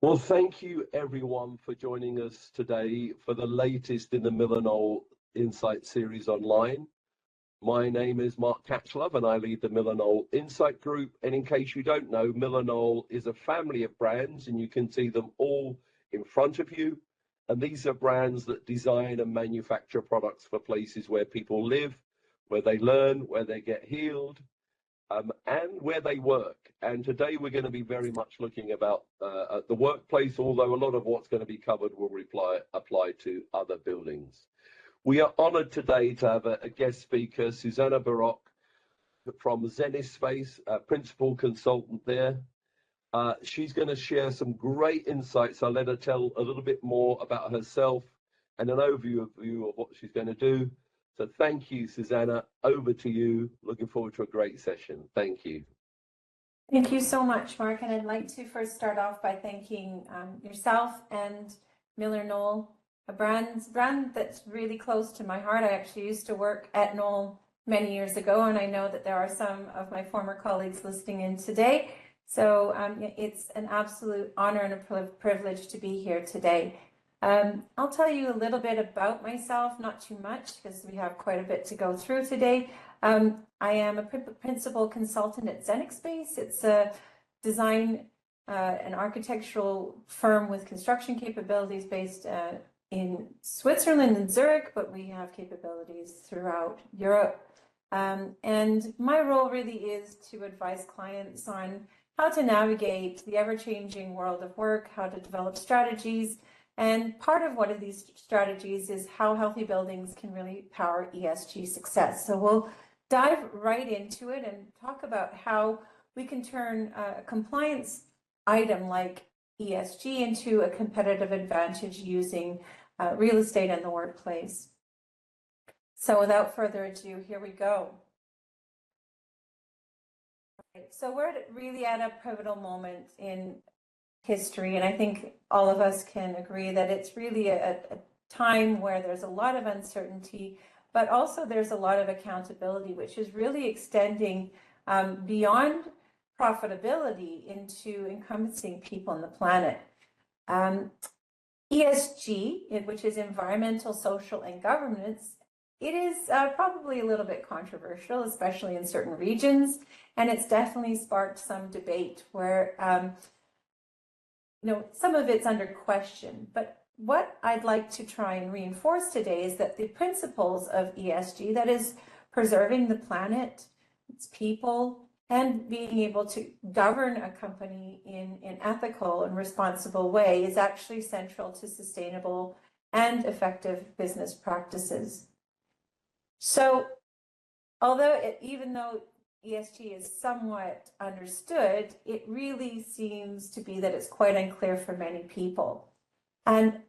Well, thank you everyone for joining us today for the latest in the Miller Insight series online. My name is Mark Catchlove and I lead the Miller Insight Group. And in case you don't know, Miller is a family of brands and you can see them all in front of you. And these are brands that design and manufacture products for places where people live, where they learn, where they get healed, and where they work. And today we're going to be very much looking about at the workplace, although a lot of what's going to be covered will apply to other buildings. We are honored today to have a guest speaker, Susannah Burock from Zenixspace, principal consultant there. She's going to share some great insights. I'll let her tell a little bit more about herself and an overview of what she's going to do. So thank you, Susannah. Over to you. Looking forward to a great session. Thank you. Thank you so much, Mark. And I'd like to first start off by thanking yourself and Miller Knoll, a brand that's really close to my heart. I actually used to work at Knoll many years ago, and I know that there are some of my former colleagues listening in today. So it's an absolute honor and a privilege to be here today. I'll tell you a little bit about myself, not too much, because we have quite a bit to go through today. I am a principal consultant at Zenixspace. It's a design and architectural firm with construction capabilities based in Switzerland and Zurich, but we have capabilities throughout Europe. And my role really is to advise clients on how to navigate the ever-changing world of work, how to develop strategies. And part of one of these strategies is how healthy buildings can really power ESG success. So we'll dive right into it and talk about how we can turn a compliance item like ESG into a competitive advantage using real estate and the workplace. So without further ado, here we go. So we're really at a pivotal moment in history, and I think all of us can agree that it's really a time where there's a lot of uncertainty, but also there's a lot of accountability, which is really extending beyond profitability into encompassing people on the planet. ESG, which is environmental, social, and governance, it is probably a little bit controversial, especially in certain regions, and it's definitely sparked some debate where some of it's under question. But what I'd like to try and reinforce today is that the principles of ESG, that is preserving the planet, its people, and being able to govern a company in an ethical and responsible way is actually central to sustainable and effective business practices. So even though ESG is somewhat understood, it really seems to be that it's quite unclear for many people. And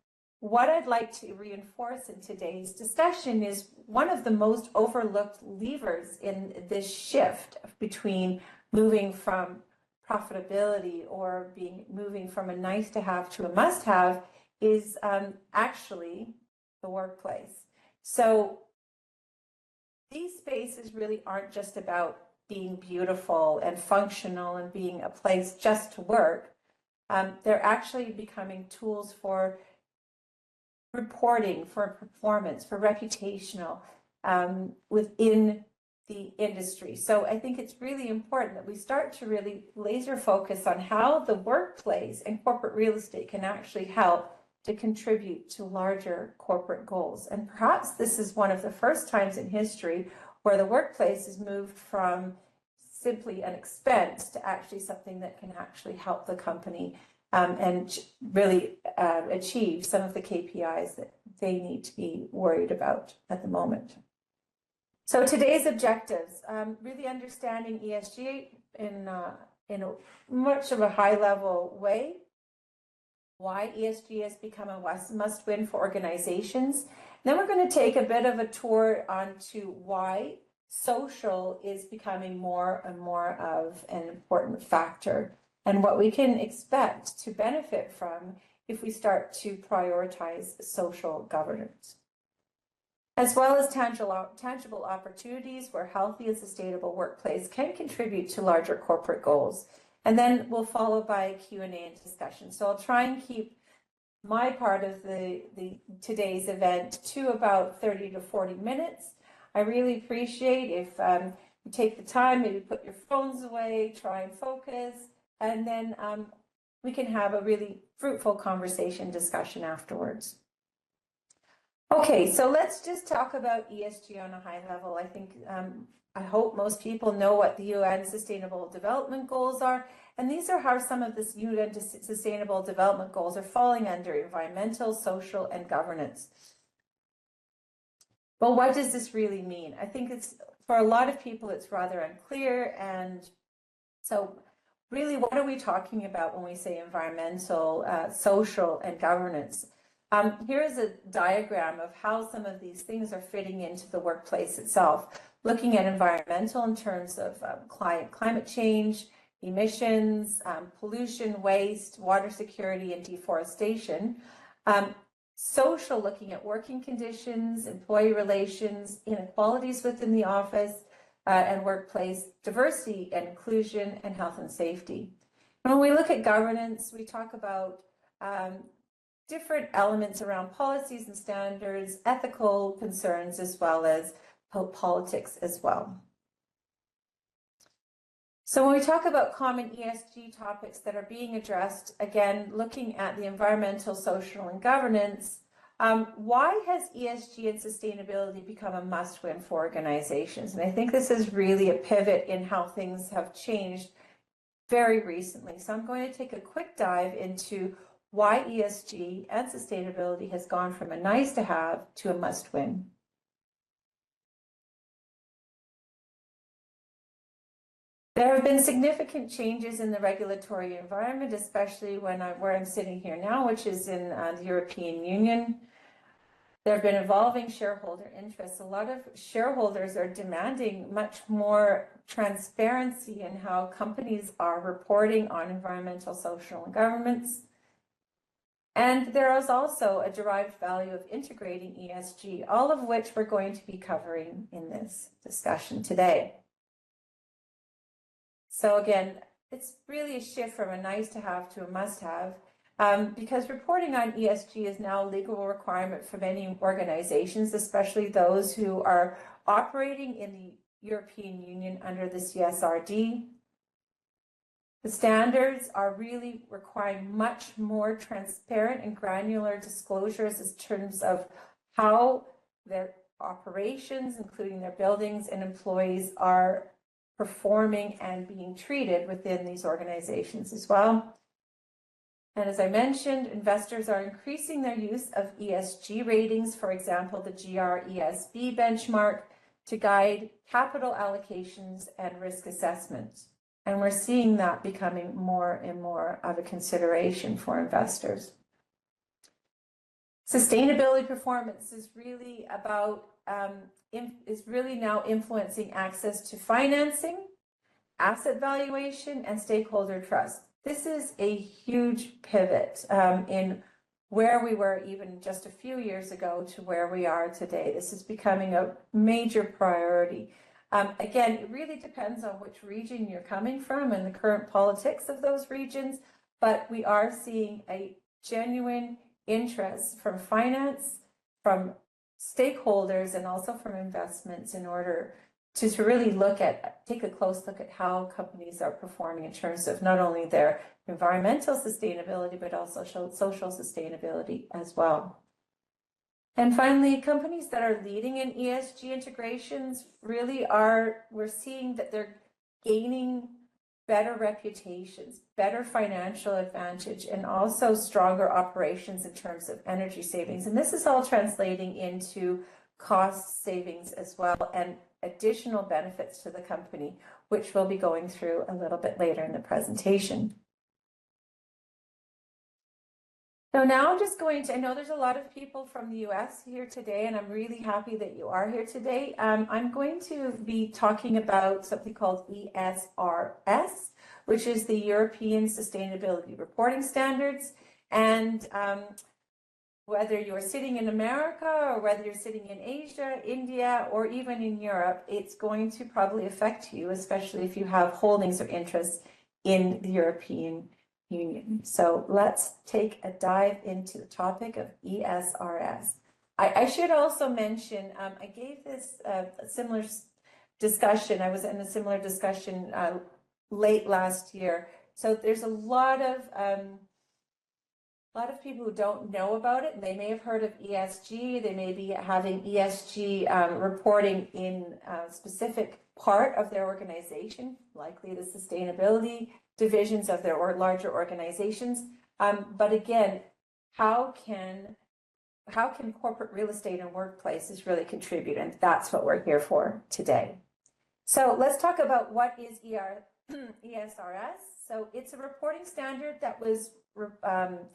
what I'd like to reinforce in today's discussion is one of the most overlooked levers in this shift between moving from profitability or moving from a nice to have to a must have is actually the workplace. So these spaces really aren't just about being beautiful and functional and being a place just to work. They're actually becoming tools for reporting, for performance, for reputational within the industry. So I think it's really important that we start to really laser focus on how the workplace and corporate real estate can actually help to contribute to larger corporate goals. And perhaps this is one of the first times in history where the workplace has moved from simply an expense to actually something that can actually help the company and really achieve some of the KPIs that they need to be worried about at the moment. So today's objectives, really understanding ESG in a much of a high level way, why ESG has become a must-win for organizations. Then we're going to take a bit of a tour onto why social is becoming more and more of an important factor and what we can expect to benefit from if we start to prioritize social governance, as well as tangible opportunities where healthy and sustainable workplace can contribute to larger corporate goals. And then we'll follow by a Q&A and discussion. So I'll try and keep my part of the today's event to about 30 to 40 minutes. I really appreciate if you take the time, maybe put your phones away, try and focus, and then we can have a really fruitful conversation discussion afterwards. Okay, so let's just talk about ESG on a high level. I think, I hope most people know what the UN Sustainable Development Goals are, and these are how some of the UN Sustainable Development Goals are falling under environmental, social, and governance. But what does this really mean? I think it's, for a lot of people, it's rather unclear, and so really, what are we talking about when we say environmental, social, and governance? Here's a diagram of how some of these things are fitting into the workplace itself, looking at environmental in terms of climate change, emissions, pollution, waste, water security, and deforestation. Social, looking at working conditions, employee relations, inequalities within the office and workplace, diversity and inclusion, and health and safety. And when we look at governance, we talk about different elements around policies and standards, ethical concerns, as well as politics as well. So when we talk about common ESG topics that are being addressed, again, looking at the environmental, social, and governance, why has ESG and sustainability become a must-win for organizations? And I think this is really a pivot in how things have changed very recently. So I'm going to take a quick dive into why ESG and sustainability has gone from a nice to have to a must-win. There have been significant changes in the regulatory environment, especially where I'm sitting here now, which is in the European Union. There have been evolving shareholder interests. A lot of shareholders are demanding much more transparency in how companies are reporting on environmental, social, and governance. And there is also a derived value of integrating ESG, all of which we're going to be covering in this discussion today. So again, it's really a shift from a nice to have to a must have, because reporting on ESG is now a legal requirement for many organizations, especially those who are operating in the European Union under the CSRD. The standards are really requiring much more transparent and granular disclosures in terms of how their operations, including their buildings and employees, are performing and being treated within these organizations as well. And as I mentioned, investors are increasing their use of ESG ratings, for example, the GRESB benchmark, to guide capital allocations and risk assessments. And we're seeing that becoming more and more of a consideration for investors. Sustainability performance is really about, is really now influencing access to financing, asset valuation, and stakeholder trust. This is a huge pivot in where we were even just a few years ago to where we are today. This is becoming a major priority. Again, it really depends on which region you're coming from and the current politics of those regions, but we are seeing a genuine interest from finance, from stakeholders, and also from investments in order to really take a close look at how companies are performing in terms of not only their environmental sustainability, but also social sustainability as well. And finally, companies that are leading in ESG integrations really we're seeing that they're gaining better reputations, better financial advantage, and also stronger operations in terms of energy savings. And this is all translating into cost savings as well, and additional benefits to the company, which we'll be going through a little bit later in the presentation. So now I'm just going to, I know there's a lot of people from the US here today, and I'm really happy that you are here today. I'm going to be talking about something called ESRS, which is the European Sustainability Reporting Standards. And whether you're sitting in America or whether you're sitting in Asia, India, or even in Europe, it's going to probably affect you, especially if you have holdings or interests in the European Union. So let's take a dive into the topic of ESRS. I should also mention, I gave this a similar discussion. I was in a similar discussion late last year. So there's a lot of people who don't know about it. They may have heard of ESG. They may be having ESG reporting in a specific part of their organization, likely the sustainability divisions of their larger organizations. But again, how can corporate real estate and workplaces really contribute? And that's what we're here for today. So let's talk about what is ESRS. So it's a reporting standard that was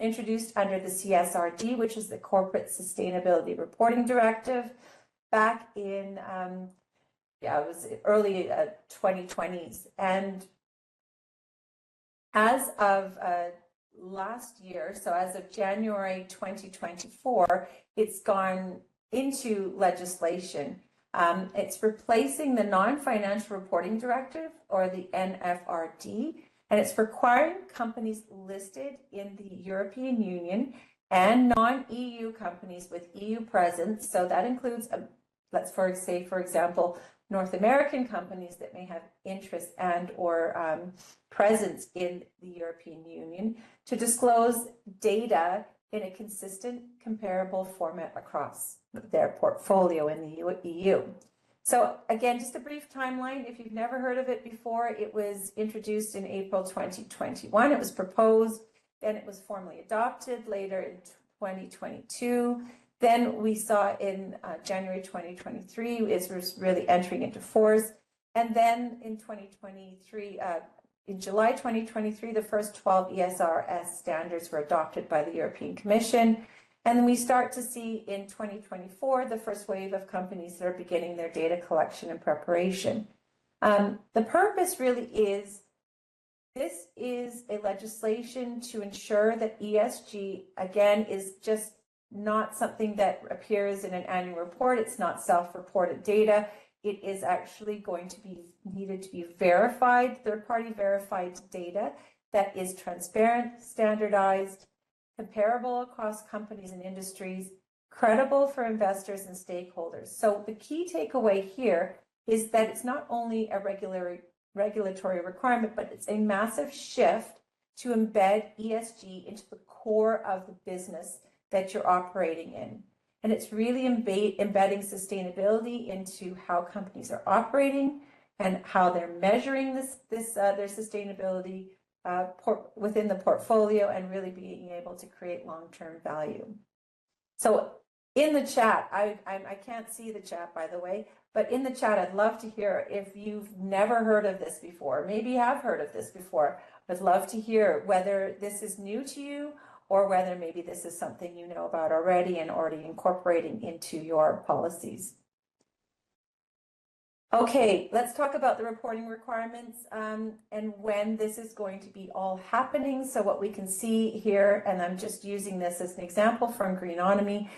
introduced under the CSRD, which is the Corporate Sustainability Reporting Directive, back in it was early 2020s. And as of last year, so as of January 2024, it's gone into legislation. It's replacing the Non-Financial Reporting Directive, or the NFRD, and it's requiring companies listed in the European Union and non-EU companies with EU presence. So that includes, let's say, for example, North American companies that may have interest and or presence in the European Union, to disclose data in a consistent, comparable format across their portfolio in the EU. So again, just a brief timeline. If you've never heard of it before, it was introduced in April 2021. It was proposed, then it was formally adopted later in 2022. Then we saw in January 2023, it was really entering into force. And then in 2023, in July 2023, the first 12 ESRS standards were adopted by the European Commission. And we start to see in 2024, the first wave of companies that are beginning their data collection and preparation. The purpose really is, this is a legislation to ensure that ESG, again, is just not something that appears in an annual report. It's not self-reported data. It is actually going to be needed to be verified, third-party verified data that is transparent, standardized, comparable across companies and industries, credible for investors and stakeholders. So the key takeaway here is that it's not only a regulatory requirement, but it's a massive shift to embed ESG into the core of the business that you're operating in. And it's really embedding sustainability into how companies are operating and how they're measuring their sustainability within the portfolio, and really being able to create long-term value. So in the chat, I can't see the chat, by the way, but in the chat, I'd love to hear if you've never heard of this before, maybe you have heard of this before. I'd love to hear whether this is new to you, or whether maybe this is something you know about already and already incorporating into your policies. Okay, let's talk about the reporting requirements and when this is going to be all happening. So what we can see here, and I'm just using this as an example from Greenonomy,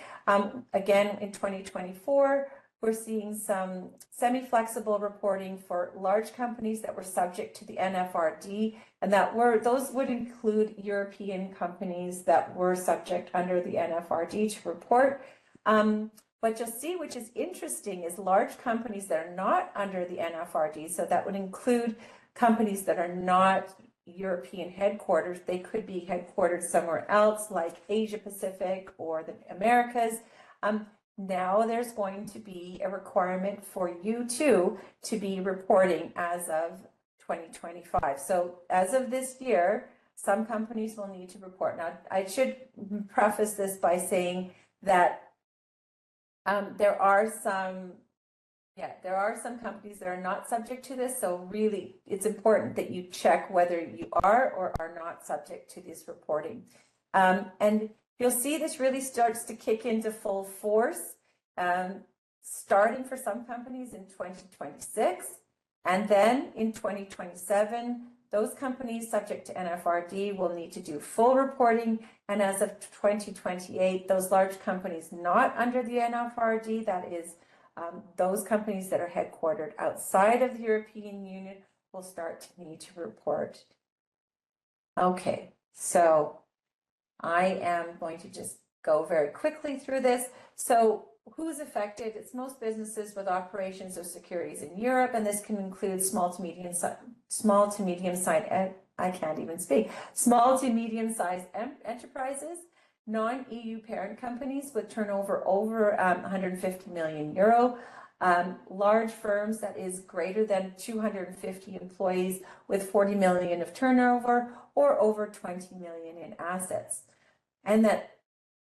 again, in 2024, we're seeing some semi-flexible reporting for large companies that were subject to the NFRD, and those would include European companies that were subject under the NFRD to report. What you'll see, which is interesting, is large companies that are not under the NFRD. So that would include companies that are not European headquarters. They could be headquartered somewhere else, like Asia Pacific or the Americas. Now there's going to be a requirement for you too to be reporting as of 2025. So as of this year, some companies will need to report. Now, I should preface this by saying that there are some companies that are not subject to this. So really, it's important that you check whether you are or are not subject to this reporting. And you'll see this really starts to kick into full force, starting for some companies in 2026. And then in 2027, those companies subject to NFRD will need to do full reporting. And as of 2028, those large companies not under the NFRD, that is, those companies that are headquartered outside of the European Union, will start to need to report Okay, so I am going to just go very quickly through this. So who's affected? It's most businesses with operations of securities in Europe, and this can include small to medium sized, I can't even speak, small to medium sized enterprises, non-EU parent companies with turnover over 150 million euro, large firms that is greater than 250 employees with 40 million of turnover or over 20 million in assets. And that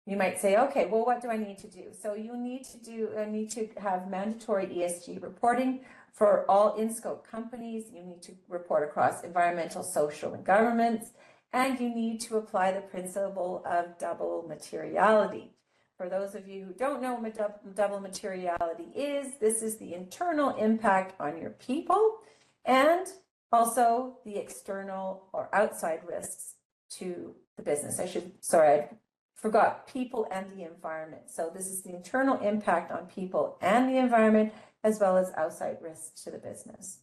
you might say, okay, well, what do I need to do? So you need to have mandatory ESG reporting for all in-scope companies. You need to report across environmental, social, and governance, and you need to apply the principle of double materiality. For those of you who don't know what double materiality is, this is the internal impact on your people and also the external or outside risks to the business. I forgot people and the environment. So this is the internal impact on people and the environment, as well as outside risks to the business.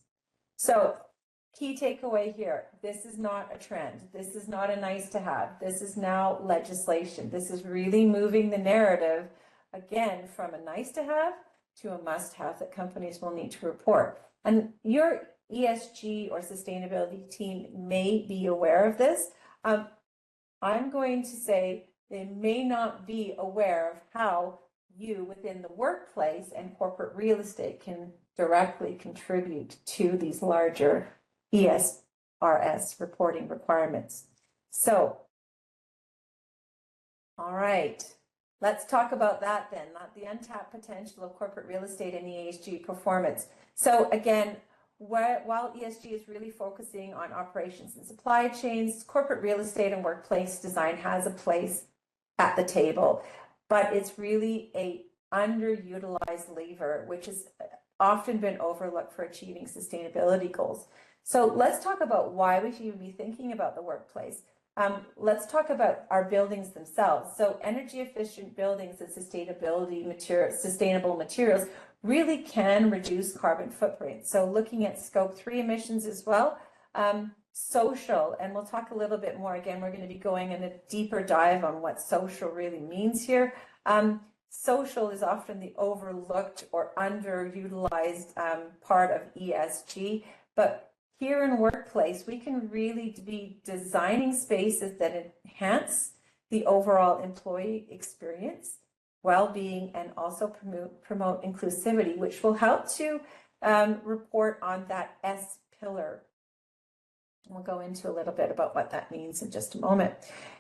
So key takeaway here, this is not a trend. This is not a nice to have. This is now legislation. This is really moving the narrative, again, from a nice to have to a must have that companies will need to report. And your ESG or sustainability team may be aware of this. I'm going to say they may not be aware of how you within the workplace and corporate real estate can directly contribute to these larger ESRS reporting requirements. So, all right, let's talk about that then, not the untapped potential of corporate real estate and ESG performance. So again, while ESG is really focusing on operations and supply chains, corporate real estate and workplace design has a place at the table, but it's really a underutilized lever, which has often been overlooked for achieving sustainability goals. So let's talk about why we should be thinking about the workplace. Let's talk about our buildings themselves. So energy efficient buildings and sustainable materials really can reduce carbon footprint. So looking at scope 3 emissions as well, social, and we'll talk a little bit more. Again, we're going to be going in a deeper dive on what social really means here. Social is often the overlooked or underutilized part of ESG, but here in workplace, we can really be designing spaces that enhance the overall employee experience, well-being, and also promote inclusivity, which will help to report on that S pillar. We'll go into a little bit about what that means in just a moment.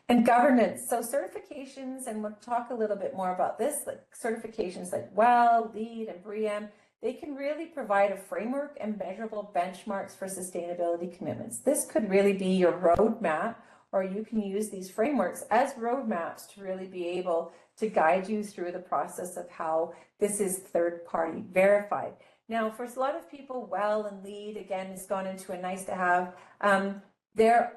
And governance, so certifications, and we'll talk a little bit more about this, like certifications like WELL, LEED, and BREEAM, they can really provide a framework and measurable benchmarks for sustainability commitments. This could really be your roadmap, or you can use these frameworks as roadmaps to really be able to guide you through the process of how this is third-party verified. Now, for a lot of people, WELL and LEED, again, has gone into a nice to have. There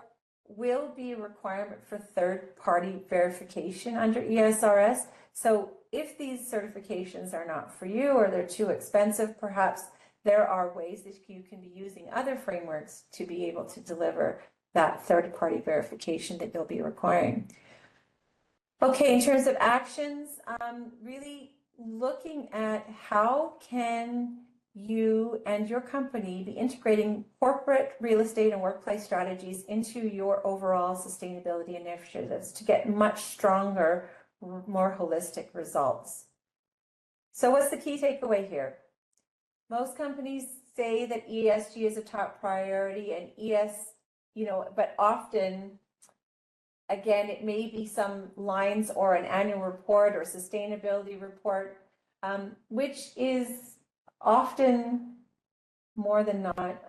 will be a requirement for third-party verification under ESRS. So if these certifications are not for you or they're too expensive, perhaps there are ways that you can be using other frameworks to be able to deliver that third-party verification that you'll be requiring. Okay, in terms of actions, really looking at how can you and your company be integrating corporate real estate and workplace strategies into your overall sustainability initiatives to get much stronger, more holistic results. So what's the key takeaway here? Most companies say that ESG is a top priority and but often, again, it may be some lines or an annual report or sustainability report, which is often more than not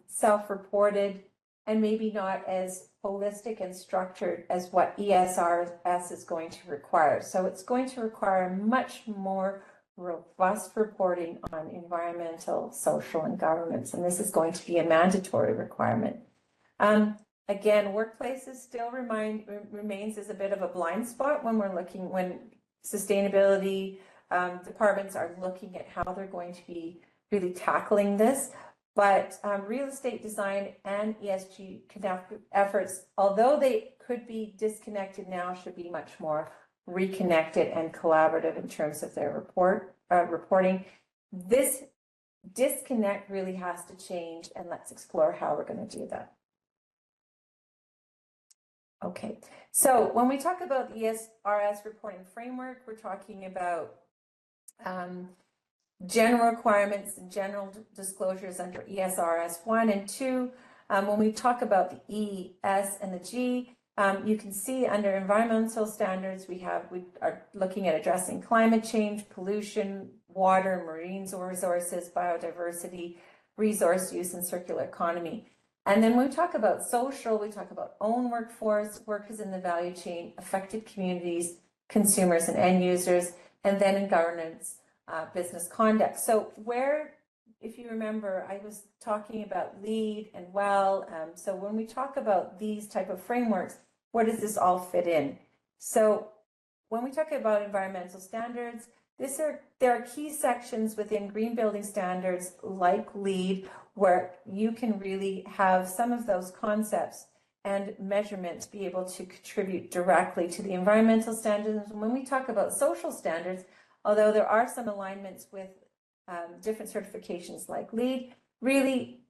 self-reported and maybe not as holistic and structured as what ESRS is going to require. So it's going to require much more robust reporting on environmental, social, and governance, and this is going to be a mandatory requirement. Again, workplaces still remains as a bit of a blind spot when sustainability departments are looking at how they're going to be really tackling this. But real estate design and ESG efforts, although they could be disconnected now, should be much more reconnected and collaborative in terms of their reporting. This disconnect really has to change, and let's explore how we're going to do that. Okay, so when we talk about the ESRS reporting framework, we're talking about general requirements and general disclosures under ESRS 1 and 2. When we talk about the E, S, and the G, you can see under environmental standards, we are looking at addressing climate change, pollution, water and marine resources, biodiversity, resource use, and circular economy. And then when we talk about social, we talk about own workforce, workers in the value chain, affected communities, consumers and end users, and then in governance, business conduct. So where, if you remember, I was talking about LEAD and WELL. So when we talk about these type of frameworks, where does this all fit in? So when we talk about environmental standards, there are key sections within green building standards like LEED where you can really have some of those concepts and measurements be able to contribute directly to the environmental standards. And when we talk about social standards, although there are some alignments with different certifications like LEED, really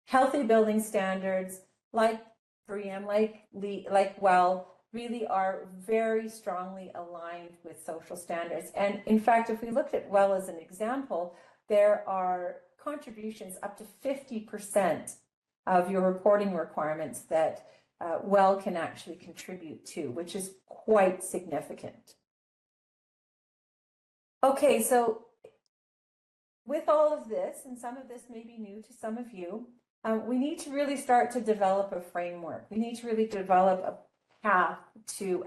healthy building standards like BREEAM, like LEED, like WELL, really are very strongly aligned with social standards. And in fact, if we looked at WELL as an example, there are contributions up to 50% of your reporting requirements that WELL can actually contribute to, which is quite significant. Okay, so with all of this, and some of this may be new to some of you, we need to really start to develop a framework. We need to really develop a path to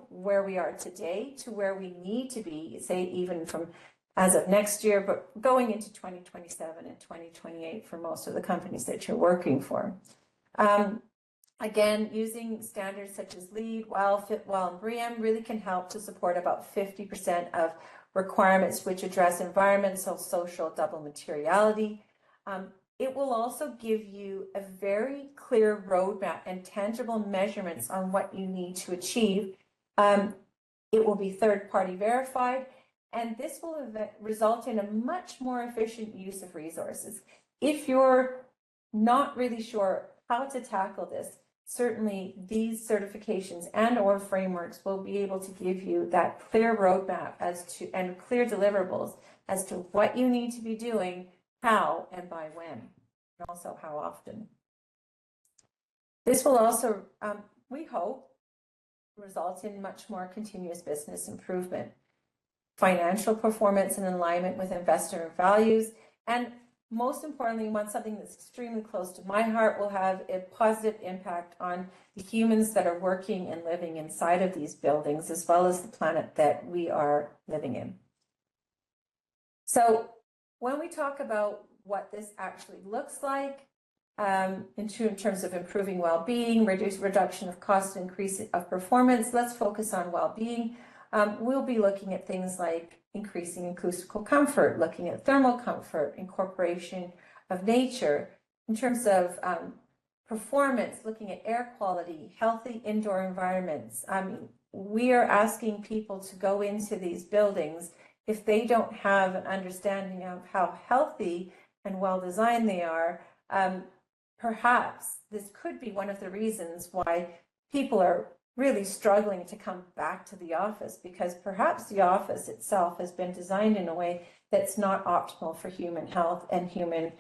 where we are today to where we need to be, say even from as of next year, but going into 2027 and 2028 for most of the companies that you're working for. Again, using standards such as LEED, WELL, FitWell, and BREEAM really can help to support about 50% of requirements which address environmental, social, double materiality. It will also give you a very clear roadmap and tangible measurements on what you need to achieve. It will be third-party verified, and this will result in a much more efficient use of resources. If you're not really sure how to tackle this, certainly these certifications and/or frameworks will be able to give you that clear roadmap and clear deliverables as to what you need to be doing, how and by when, and also how often. This will also, we hope, result in much more continuous business improvement, financial performance in alignment with investor values, and most importantly, something that's extremely close to my heart, will have a positive impact on the humans that are working and living inside of these buildings, as well as the planet that we are living in. So when we talk about what this actually looks like in terms of improving well-being, reduction of cost, increase of performance, let's focus on well-being. We'll be looking at things like increasing acoustical comfort, looking at thermal comfort, incorporation of nature. In terms of performance, looking at air quality, healthy indoor environments. We are asking people to go into these buildings if they don't have an understanding of how healthy and well designed they are. Perhaps this could be one of the reasons why people are really struggling to come back to the office, because perhaps the office itself has been designed in a way that's not optimal for human health and human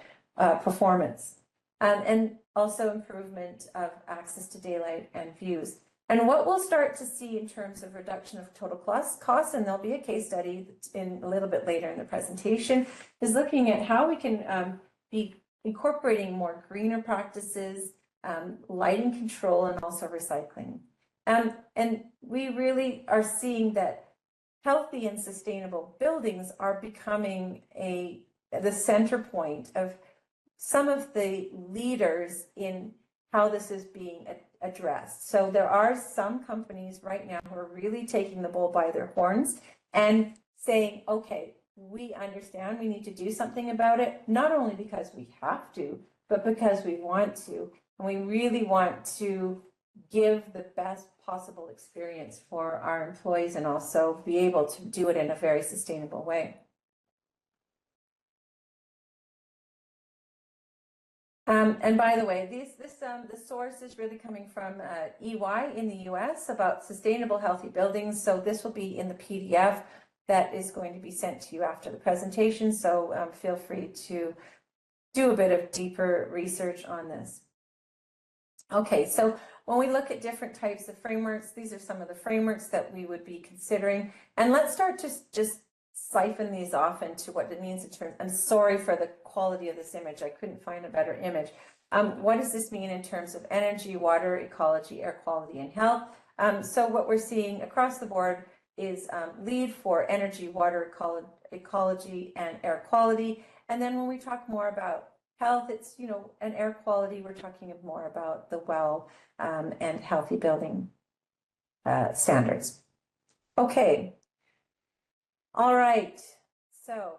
performance. And also improvement of access to daylight and views. And what we'll start to see in terms of reduction of total costs, and there'll be a case study in a little bit later in the presentation, is looking at how we can be incorporating more greener practices, lighting control, and also recycling. And we really are seeing that healthy and sustainable buildings are becoming the center point of some of the leaders in how this is being addressed. So there are some companies right now who are really taking the bull by their horns and saying, okay, we understand we need to do something about it, not only because we have to, but because we want to. And we really want to give the best possible experience for our employees and also be able to do it in a very sustainable way. And by the way, the source is really coming from EY in the US about sustainable healthy buildings. So this will be in the PDF that is going to be sent to you after the presentation. So feel free to do a bit of deeper research on this. Okay, so when we look at different types of frameworks, these are some of the frameworks that we would be considering. And let's start to just siphon these off into what it means in terms. I'm sorry for the quality of this image. I couldn't find a better image. What does this mean in terms of energy, water, ecology, air quality, and health? So what we're seeing across the board is LEED for energy, water, ecology, and air quality. And then when we talk more about health, it's, you know, and air quality, we're talking more about the well and healthy building standards. Okay. All right. So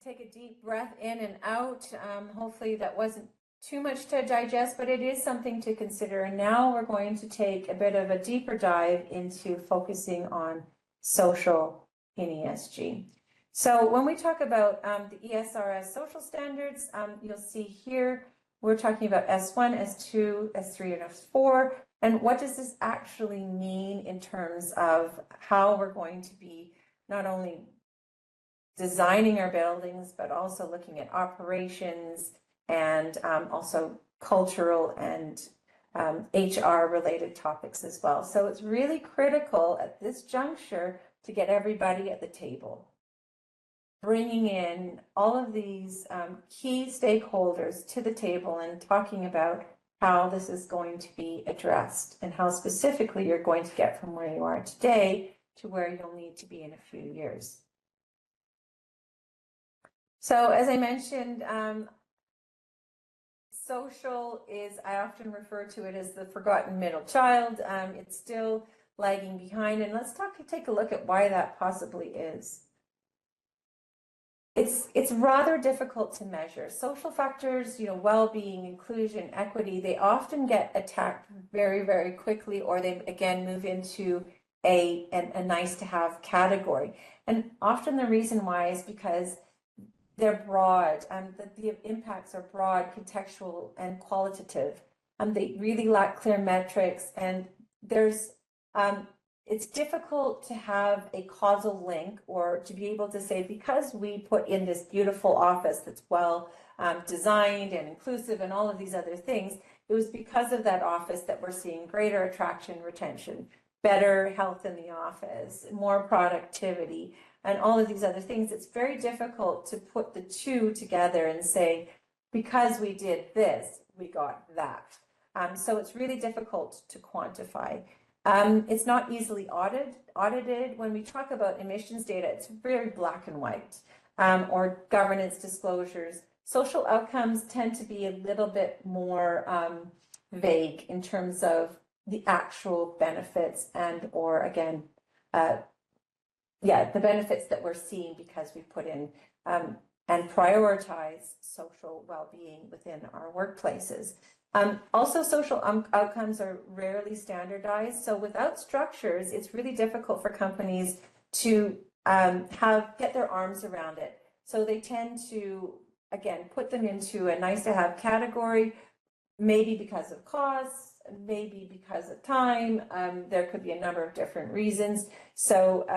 take a deep breath in and out. Hopefully that wasn't too much to digest, but it is something to consider. And now we're going to take a bit of a deeper dive into focusing on social in ESG. So when we talk about the ESRS social standards, you'll see here, we're talking about S1, S2, S3, and S4. And what does this actually mean in terms of how we're going to be not only designing our buildings, but also looking at operations and also cultural and HR related topics as well. So it's really critical at this juncture to get everybody at the table, bringing in all of these key stakeholders to the table and talking about how this is going to be addressed and how specifically you're going to get from where you are today to where you'll need to be in a few years. So as I mentioned, social is, I often refer to it as the forgotten middle child. It's still lagging behind, and let's take a look at why that possibly is. It's rather difficult to measure. Social factors, you know, well-being, inclusion, equity, they often get attacked very, very quickly, or they again move into a nice to have category. And often the reason why is because they're broad, and the impacts are broad, contextual, and qualitative. They really lack clear metrics, and there's it's difficult to have a causal link or to be able to say, because we put in this beautiful office that's well designed and inclusive and all of these other things, it was because of that office that we're seeing greater attraction, retention, better health in the office, more productivity, and all of these other things. It's very difficult to put the two together and say, because we did this, we got that. So it's really difficult to quantify. It's not easily audited. When we talk about emissions data, it's very black and white, or governance disclosures. Social outcomes tend to be a little bit more vague in terms of the actual benefits and, or again, the benefits that we're seeing because we put in and prioritize social well-being within our workplaces. Also, social outcomes are rarely standardized. So without structures, it's really difficult for companies to get their arms around it. So they tend to, again, put them into a nice to have category, maybe because of costs, maybe because of time. There could be a number of different reasons. So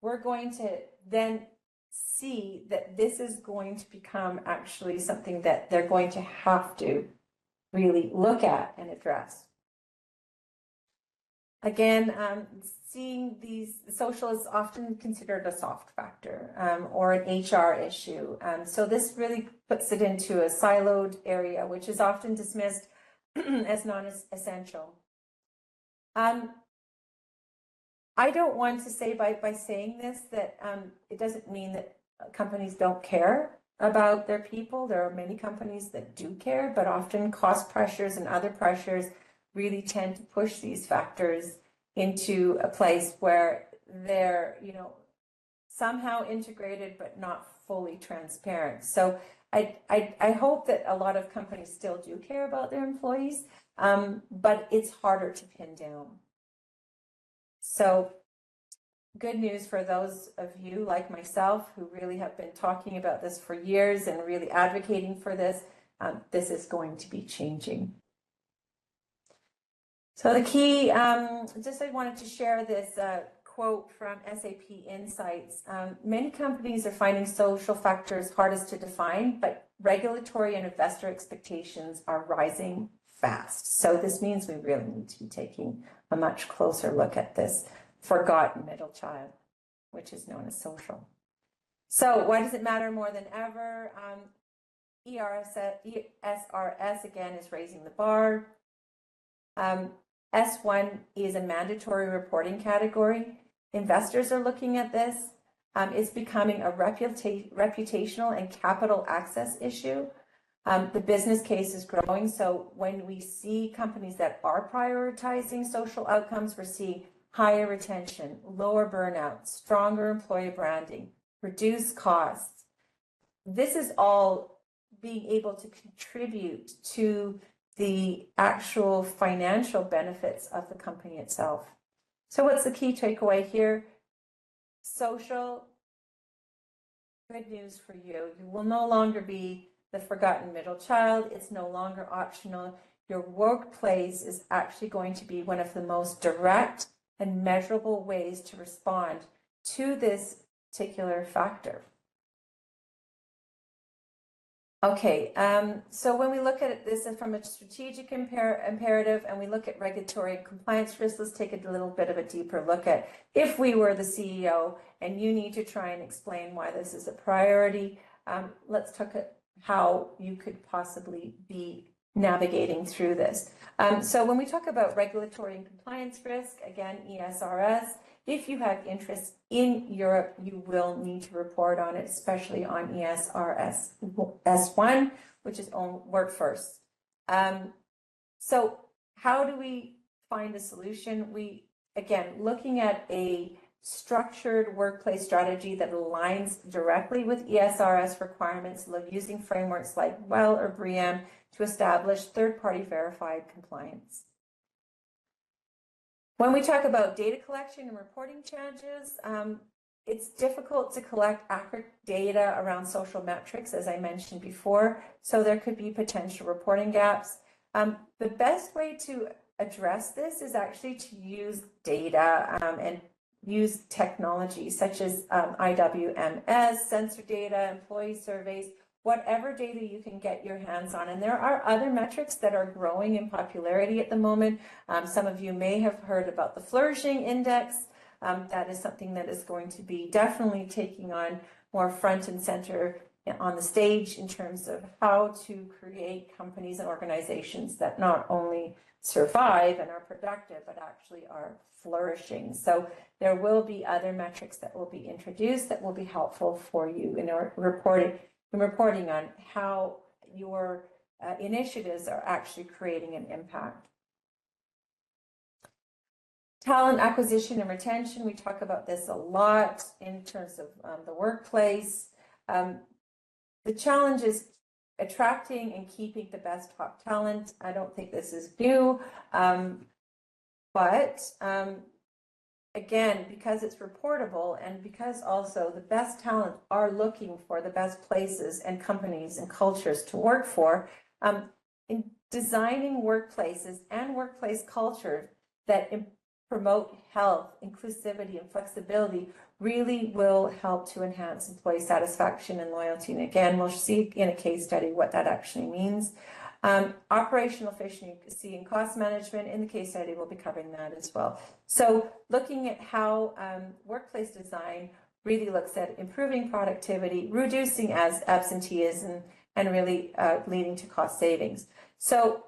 we're going to then see that this is going to become actually something that they're going to have to really look at and address. Again, seeing these, social is often considered a soft factor or an HR issue. So this really puts it into a siloed area, which is often dismissed as non-essential. I don't want to say by saying this that it doesn't mean that companies don't care about their people. There are many companies that do care, but often cost pressures and other pressures really tend to push these factors into a place where they're, you know, somehow integrated but not fully transparent. So I hope that a lot of companies still do care about their employees, but it's harder to pin down. So good news for those of you like myself who really have been talking about this for years and really advocating for this. This is going to be changing. So the key, just I wanted to share this quote from SAP Insights. Many companies are finding social factors hardest to define, but regulatory and investor expectations are rising fast. So this means we really need to be taking a much closer look at this forgotten middle child, which is known as social. So why does it matter more than ever? ESRS again is raising the bar. S1 is a mandatory reporting category. Investors are looking at this. It's becoming a reputational and capital access issue. The business case is growing. So when we see companies that are prioritizing social outcomes, we're seeing higher retention, lower burnout, stronger employee branding, reduced costs. This is all being able to contribute to the actual financial benefits of the company itself. So what's the key takeaway here? Social, good news for you. You will no longer be the forgotten middle child. It's no longer optional. Your workplace is actually going to be one of the most direct and measurable ways to respond to this particular factor. Okay, so when we look at this from a strategic imperative and we look at regulatory and compliance risks, let's take a little bit of a deeper look at if we were the CEO and you need to try and explain why this is a priority, let's talk at how you could possibly be navigating through this. So when we talk about regulatory and compliance risk, again, ESRS, if you have interest in Europe, you will need to report on it, especially on ESRS S1, which is on workforce. So how do we find a solution? We, again, looking at a structured workplace strategy that aligns directly with ESRS requirements, using frameworks like WELL or BREEAM to establish third-party verified compliance. When we talk about data collection and reporting challenges, it's difficult to collect accurate data around social metrics, as I mentioned before, so there could be potential reporting gaps. The best way to address this is actually to use data and use technology such as IWMS, sensor data, employee surveys, whatever data you can get your hands on. And there are other metrics that are growing in popularity at the moment. Some of you may have heard about the Flourishing Index. That is something that is going to be definitely taking on more front and center on the stage in terms of how to create companies and organizations that not only survive and are productive, but actually are flourishing. So there will be other metrics that will be introduced that will be helpful for you in our reporting on how your initiatives are actually creating an impact. Talent acquisition and retention, we talk about this a lot in terms of the workplace. The challenge is attracting and keeping the best top talent. I don't think this is new, but again, because it's reportable and because also the best talent are looking for the best places and companies and cultures to work for, in designing workplaces and workplace culture that promote health, inclusivity, and flexibility really will help to enhance employee satisfaction and loyalty. And again, we'll see in a case study what that actually means. Operational efficiency and cost management, in the case study, we'll be covering that as well. So looking at how workplace design really looks at improving productivity, reducing absenteeism, and really leading to cost savings. So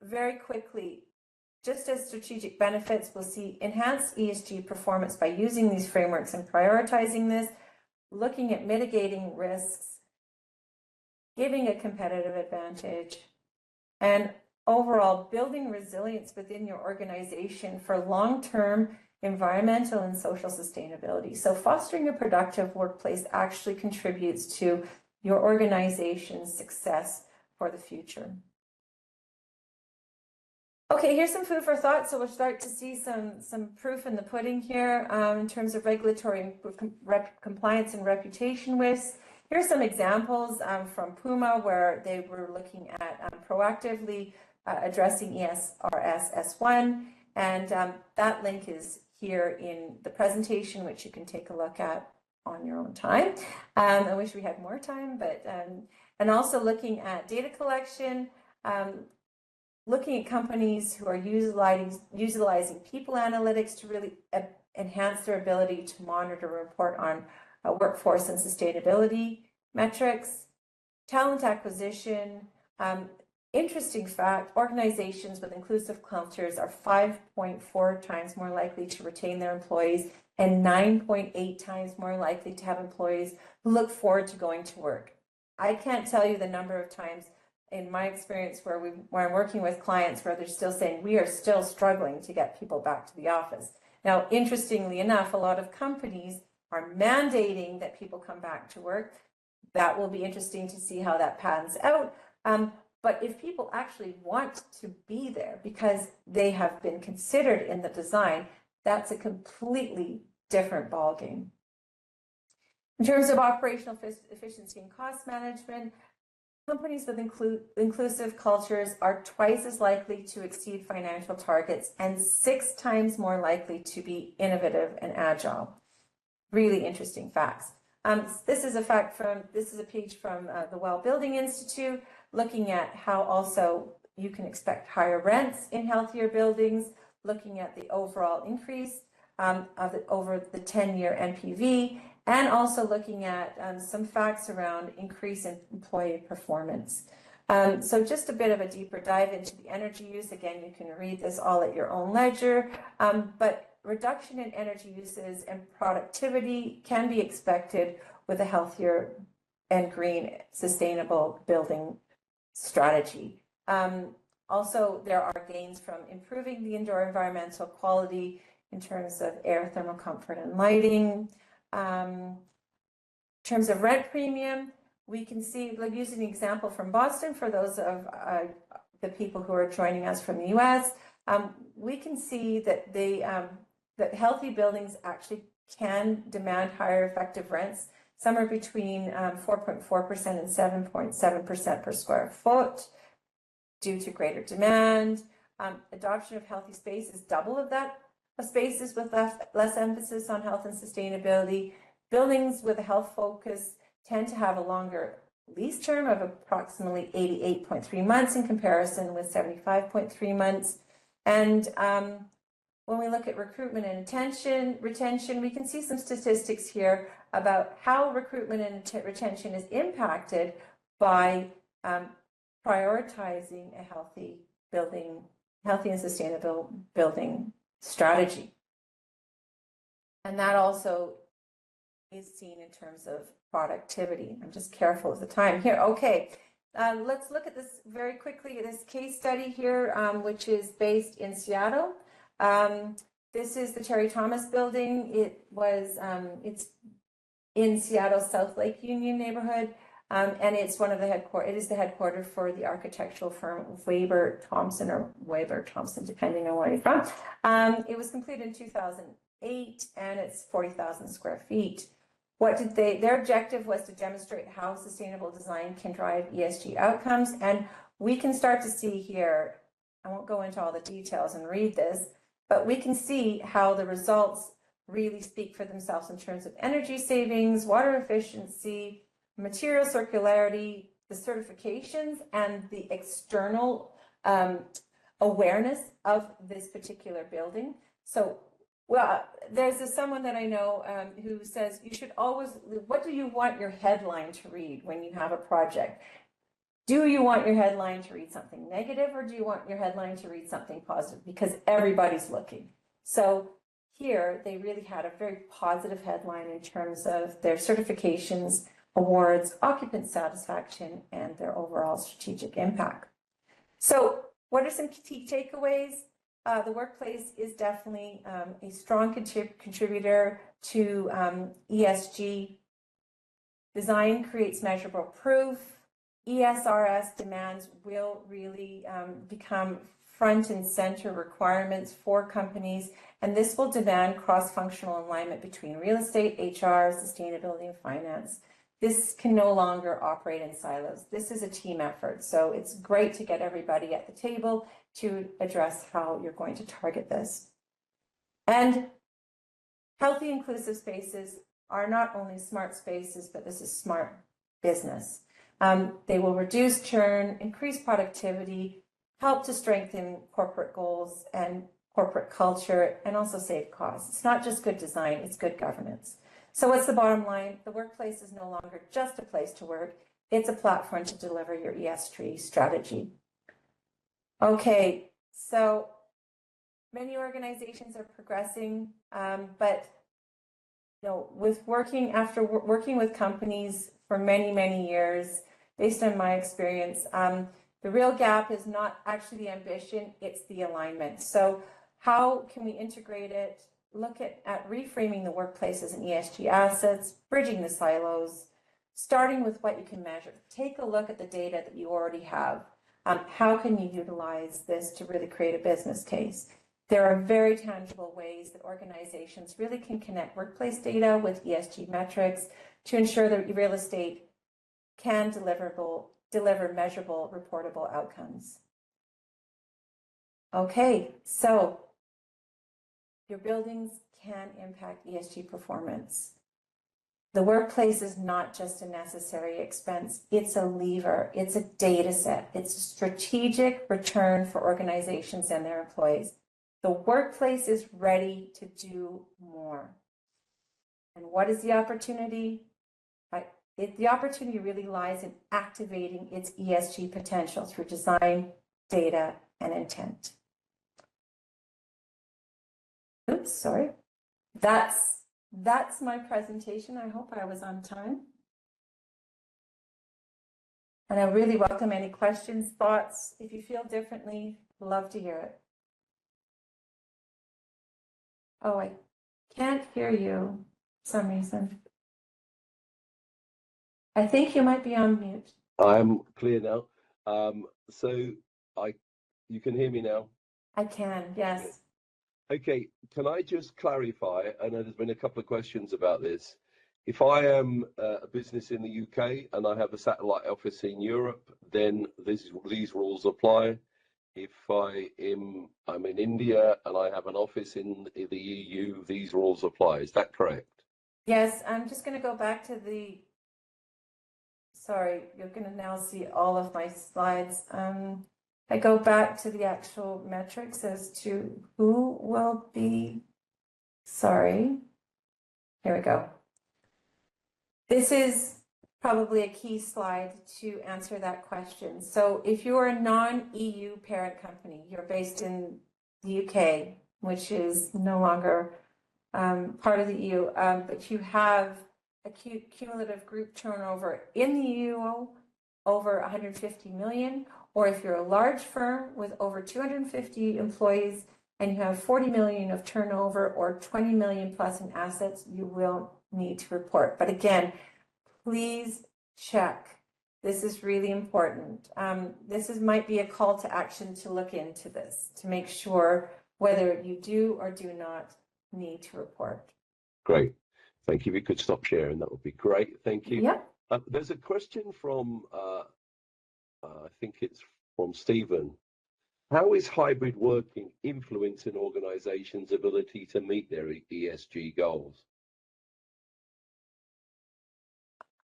very quickly, just as strategic benefits, we'll see enhanced ESG performance by using these frameworks and prioritizing this, looking at mitigating risks, giving a competitive advantage, and overall building resilience within your organization for long-term environmental and social sustainability. So fostering a productive workplace actually contributes to your organization's success for the future. Okay, here's some food for thought. So we'll start to see some proof in the pudding here in terms of regulatory compliance and reputation risks. Here are some examples from Puma where they were looking at proactively addressing ESRS S1, and that link is here in the presentation, which you can take a look at on your own time. I wish we had more time, but and also looking at data collection, looking at companies who are utilizing people analytics to really enhance their ability to monitor and report on workforce and sustainability metrics, talent acquisition. Interesting fact, organizations with inclusive cultures are 5.4 times more likely to retain their employees and 9.8 times more likely to have employees who look forward to going to work. I can't tell you the number of times in my experience where I'm working with clients where they're still saying, we are still struggling to get people back to the office. Now, interestingly enough, a lot of companies are mandating that people come back to work. That will be interesting to see how that pans out. But if people actually want to be there because they have been considered in the design, that's a completely different ballgame. In terms of operational efficiency and cost management, companies with inclusive cultures are twice as likely to exceed financial targets and 6 times more likely to be innovative and agile. Really interesting facts. This is a page from the Well Building Institute, looking at how also you can expect higher rents in healthier buildings, looking at the overall increase over the 10-year NPV, and also looking at some facts around increase in employee performance. So just a bit of a deeper dive into the energy use. Again, you can read this all at your own leisure, but reduction in energy uses and productivity can be expected with a healthier and green sustainable building strategy. Also, there are gains from improving the indoor environmental quality in terms of air, thermal comfort, and lighting. In terms of rent premium, we can see, like using an example from Boston for those of the people who are joining us from the US, we can see that that healthy buildings actually can demand higher effective rents, somewhere between 4.4% and 7.7% per square foot due to greater demand. Adoption of healthy space is double of that of spaces with less emphasis on health and sustainability. Buildings with a health focus tend to have a longer lease term of approximately 88.3 months in comparison with 75.3 months. And when we look at recruitment and retention, we can see some statistics here about how recruitment and retention is impacted by prioritizing a healthy and sustainable building strategy. And that also is seen in terms of productivity. I'm just careful of the time here. Okay, let's look at this very quickly. This case study here, which is based in Seattle. This is the Terry Thomas building. It's in Seattle's South Lake Union neighborhood, and it's one of the it is the headquarters for the architectural firm Weber Thompson or Weber Thompson, depending on where you're from. It was completed in 2008, and it's 40,000 square feet. Their objective was to demonstrate how sustainable design can drive ESG outcomes, and we can start to see here, I won't go into all the details and read this, but we can see how the results really speak for themselves in terms of energy savings, water efficiency, material circularity, the certifications, and the external awareness of this particular building. So, well, there's someone that I know who says you should always, what do you want your headline to read when you have a project? Do you want your headline to read something negative, or do you want your headline to read something positive? Because everybody's looking. So here, they really had a very positive headline in terms of their certifications, awards, occupant satisfaction, and their overall strategic impact. So what are some key takeaways? the workplace is definitely a strong contributor to ESG. Design creates measurable proof. ESRS demands will really become front and center requirements for companies, and this will demand cross-functional alignment between real estate, HR, sustainability, and finance. This can no longer operate in silos. This is a team effort, so it's great to get everybody at the table to address how you're going to target this. And healthy, inclusive spaces are not only smart spaces, but this is smart business. They will reduce churn, increase productivity, help to strengthen corporate goals and corporate culture, and also save costs. It's not just good design, it's good governance. So what's the bottom line? The workplace is no longer just a place to work, it's a platform to deliver your ESG strategy. Okay, so many organizations are progressing, but with working with companies for many, many years, based on my experience, the real gap is not actually the ambition, it's the alignment. So how can we integrate it? Look at reframing the workplace as an ESG assets, bridging the silos, starting with what you can measure. Take a look at the data that you already have. How can you utilize this to really create a business case? There are very tangible ways that organizations really can connect workplace data with ESG metrics to ensure that real estate can deliver measurable, reportable outcomes. Okay, so your buildings can impact ESG performance. The workplace is not just a necessary expense, it's a lever, it's a data set, it's a strategic return for organizations and their employees. The workplace is ready to do more. And what is the opportunity? The opportunity really lies in activating its ESG potential through design, data, and intent. Oops, sorry. That's my presentation. I hope I was on time. And I really welcome any questions, thoughts. If you feel differently, love to hear it. Oh, I can't hear you for some reason. I think you might be on mute. I'm clear now. You can hear me now? I can, yes. Okay, can I just clarify? I know there's been a couple of questions about this. If I am a business in the UK and I have a satellite office in Europe, then these rules apply. If I'm in India and I have an office in the EU, these rules apply. Is that correct? Yes, I'm just going to go back to the... Sorry, you're going to now see all of my slides. I go back to the actual metrics as to who will be... Sorry. Here we go. This is probably a key slide to answer that question. So if you're a non-EU parent company, you're based in the UK, which is no longer part of the EU, but you have a cumulative group turnover in the EU over 150 million, or if you're a large firm with over 250 employees and you have 40 million of turnover or 20 million plus in assets, you will need to report. But again, please check. This is really important. Might be a call to action to look into this, to make sure whether you do or do not need to report. Great. Thank you. If you could stop sharing, that would be great. Thank you. Yep. There's a question from, I think it's from Stephen. How is hybrid working influencing organizations' ability to meet their ESG goals?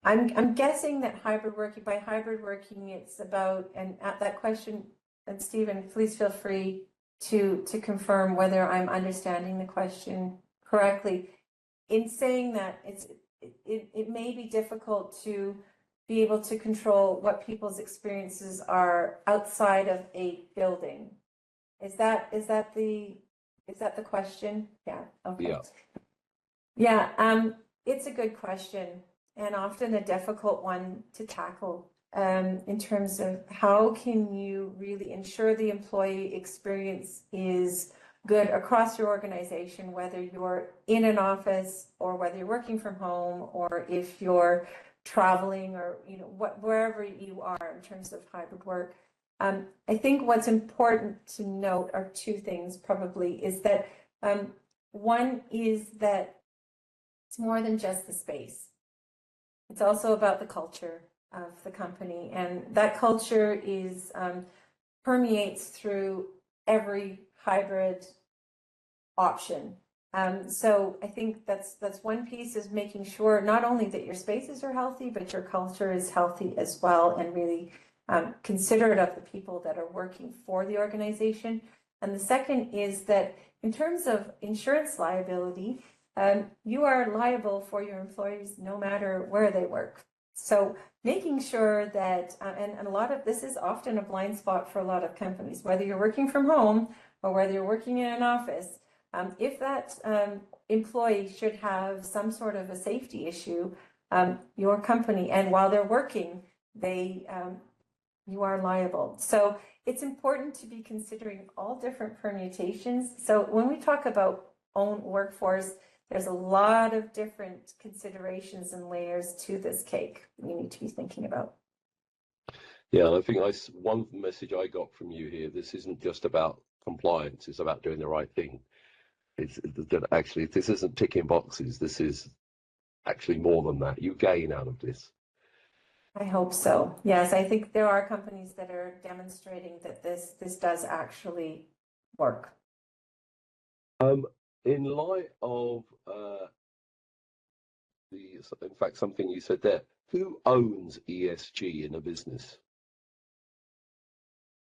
I'm guessing that hybrid working, by hybrid working, it's about, and at that question, and Stephen, please feel free to confirm whether I'm understanding the question correctly. In saying that, it may be difficult to be able to control what people's experiences are outside of a building. Is that the question? Yeah. Okay. Yeah. It's a good question and often a difficult one to tackle. in terms of how can you really ensure the employee experience is good across your organization, whether you're in an office or whether you're working from home, or if you're traveling, or wherever you are in terms of hybrid work. I think what's important to note are two things probably, is that one is that it's more than just the space. It's also about the culture of the company, and that culture is permeates through every hybrid option. So I think that's one piece, is making sure not only that your spaces are healthy, but your culture is healthy as well, and really considerate of the people that are working for the organization. And the second is that in terms of insurance liability, you are liable for your employees no matter where they work. So making sure that, and a lot of this is often a blind spot for a lot of companies, whether you're working from home or whether you're working in an office, if that employee should have some sort of a safety issue, your company, and while they're working, you are liable. So it's important to be considering all different permutations. So when we talk about own workforce, there's a lot of different considerations and layers to this cake we need to be thinking about. Yeah, I think one message I got from you here, this isn't just about compliance, it's about doing the right thing. It's that actually, this isn't ticking boxes, this is actually more than that. You gain out of this. I hope so. Yes, I think there are companies that are demonstrating that this does actually work. In light of in fact, something you said there, who owns ESG in a business?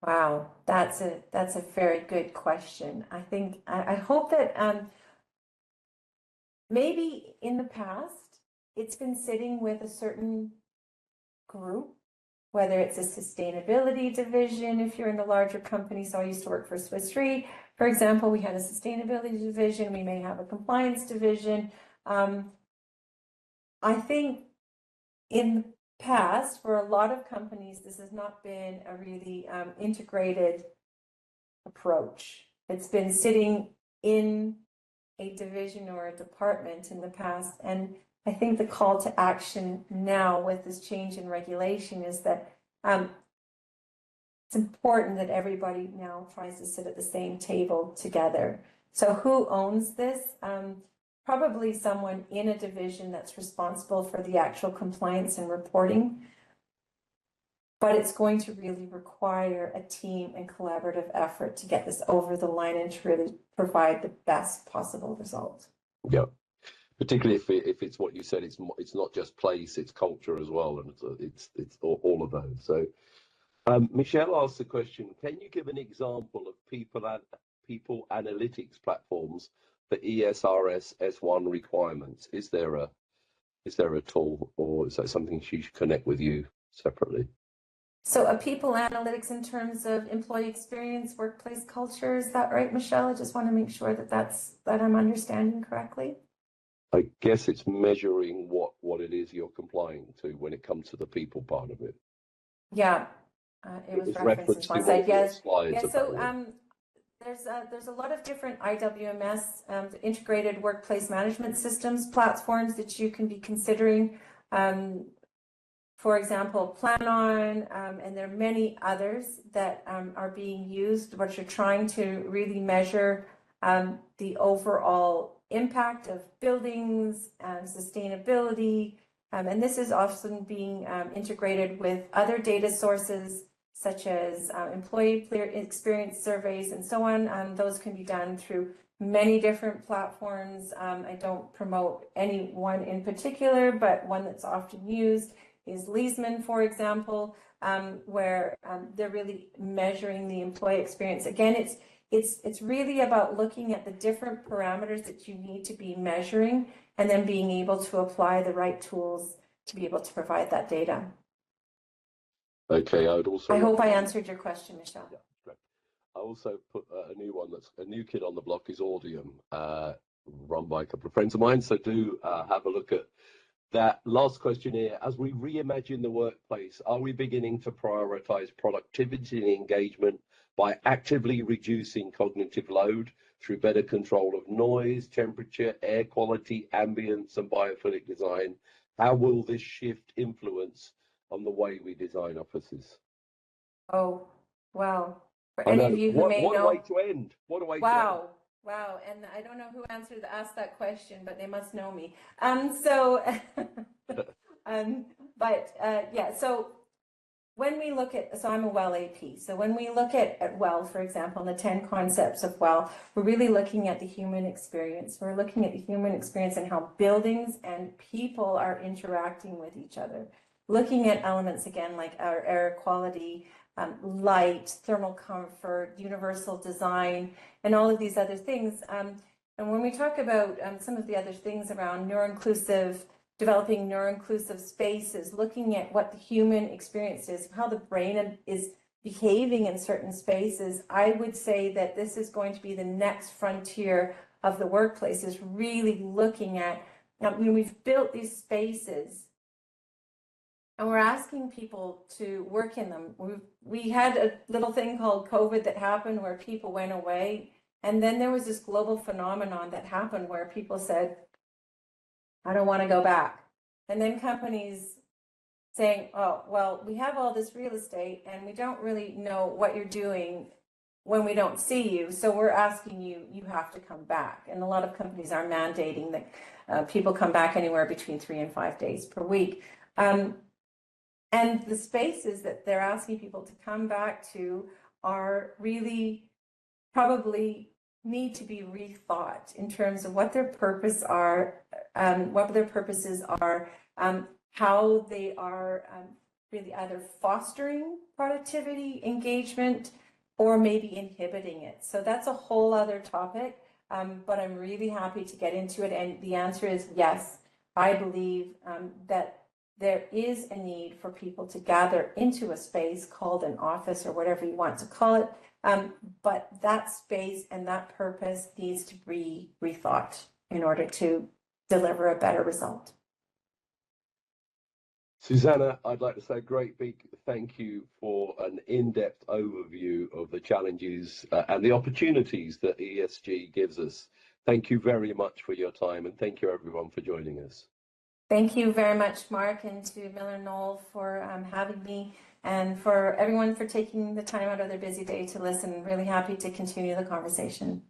Wow, that's a very good question. I think I hope that maybe in the past it's been sitting with a certain group, whether it's a sustainability division, if you're in the larger company. So I used to work for Swiss Re, for example. We had a sustainability division. We may have a compliance division. I think in the past, for a lot of companies, this has not been a really integrated approach. It's been sitting in a division or a department in the past. And I think the call to action now with this change in regulation is that it's important that everybody now tries to sit at the same table together. So who owns this? Probably someone in a division that's responsible for the actual compliance and reporting. But it's going to really require a team and collaborative effort to get this over the line and to really provide the best possible result. Yeah, particularly if it's what you said, it's not just place, it's culture as well, and it's all of those. So Michelle asked the question: can you give an example of people analytics platforms for ESRS S1 requirements? Is there a tool, or is that something she should connect with you separately? So a people analytics in terms of employee experience, workplace culture, is that right, Michelle? I just want to make sure that I'm understanding correctly. I guess it's measuring what it is you're complying to when it comes to the people part of it. Yeah, it was referenced in one slide. Yes. Yeah, so there's a lot of different IWMS, integrated workplace management systems platforms that you can be considering. For example, Plan-On, and there are many others that are being used, which are trying to really measure the overall impact of buildings and sustainability. And this is often being integrated with other data sources, such as employee experience surveys and so on. Those can be done through many different platforms. I don't promote any one in particular, but one that's often used is Leesman, for example, where they're really measuring the employee experience. Again, it's really about looking at the different parameters that you need to be measuring, and then being able to apply the right tools to be able to provide that data. Okay, I hope I answered your question, Michelle. Yeah, great. I also put a new one that's a new kid on the block is Audium, run by a couple of friends of mine. So do have a look at that last question here, as we reimagine the workplace, are we beginning to prioritize productivity and engagement by actively reducing cognitive load through better control of noise, temperature, air quality, ambience, and biophilic design? How will this shift influence on the way we design offices? Oh, well, for I any know. of you who What may a way know, to end. What a way to end. wow, wow, and I don't know who asked that question, but they must know me. Yeah, so when we look at, so I'm a WELL AP, so when we look at WELL, for example, and the 10 concepts of WELL, we're really looking at the human experience. We're looking at the human experience and how buildings and people are interacting with each other. Looking at elements again like our air quality, light, thermal comfort, universal design, and all of these other things. And when we talk about some of the other things around neuro-inclusive, developing neuro-inclusive spaces, looking at what the human experience is, how the brain is behaving in certain spaces, I would say that this is going to be the next frontier of the workplace, is really looking at, when we've built these spaces, and we're asking people to work in them. We had a little thing called COVID that happened where people went away. And then there was this global phenomenon that happened where people said, I don't want to go back. And then companies saying, oh, well, we have all this real estate and we don't really know what you're doing when we don't see you. So we're asking you, you have to come back. And a lot of companies are mandating that people come back anywhere between 3 and 5 days per week. And the spaces that they're asking people to come back to are really probably need to be rethought in terms of what their purpose are, what their purposes are, how they are really either fostering productivity, engagement, or maybe inhibiting it. So that's a whole other topic, but I'm really happy to get into it. And the answer is yes. I believe that there is a need for people to gather into a space called an office or whatever you want to call it. But that space and that purpose needs to be rethought in order to deliver a better result. Susannah, I'd like to say a great big thank you for an in-depth overview of the challenges and the opportunities that ESG gives us. Thank you very much for your time, and thank you everyone for joining us. Thank you very much, Mark, and to Miller Knoll for having me, and for everyone for taking the time out of their busy day to listen. Really happy to continue the conversation.